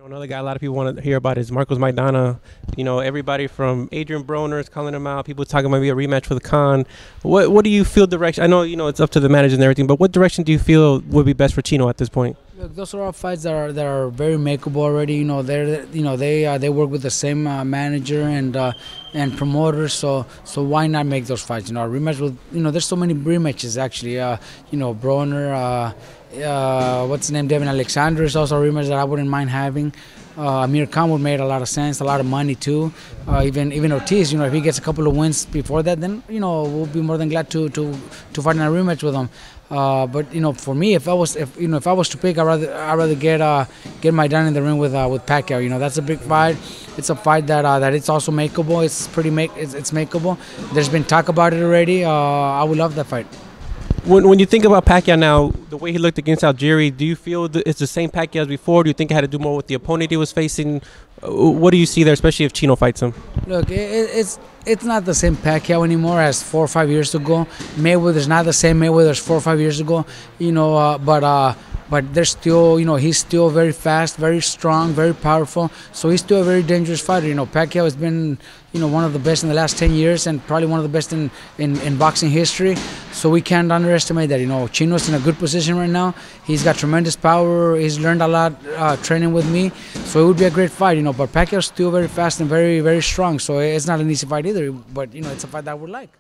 Another guy a lot of people want to hear about is Marcos Maidana. Everybody from Adrian Broner is calling him out. People talking about maybe a rematch for the Khan. What do you feel direction? I know it's up to the managers and everything, but what direction do you feel would be best for Chino at this point? Look, those are all fights that are very makeable already. They work with the same manager and promoter. So why not make those fights? A rematch with there's so many rematches actually. Broner. What's his name? Devon Alexander is also a rematch that I wouldn't mind having. Amir Khan would make a lot of sense, a lot of money too. Even Ortiz, if he gets a couple of wins before that, then we'll be more than glad to fight in a rematch with him. But for me, if I was to pick, I'd rather get Maidana in the ring with Pacquiao. That's a big fight. It's a fight that it's also makeable. It's makeable. There's been talk about it already. I would love that fight. When you think about Pacquiao now, the way he looked against Algieri, do you feel it's the same Pacquiao as before? Do you think it had to do more with the opponent he was facing? What do you see there, especially if Chino fights him? Look, it's not the same Pacquiao anymore as 4 or 5 years ago. Mayweather's not the same Mayweather as 4 or 5 years ago. But there's still, he's still very fast, very strong, very powerful. So he's still a very dangerous fighter. Pacquiao has been, one of the best in the last 10 years and probably one of the best in boxing history. So we can't underestimate that. Chino's in a good position right now. He's got tremendous power. He's learned a lot training with me. So it would be a great fight, But Pacquiao's still very fast and very, very strong. So it's not an easy fight either. But, it's a fight that I would like.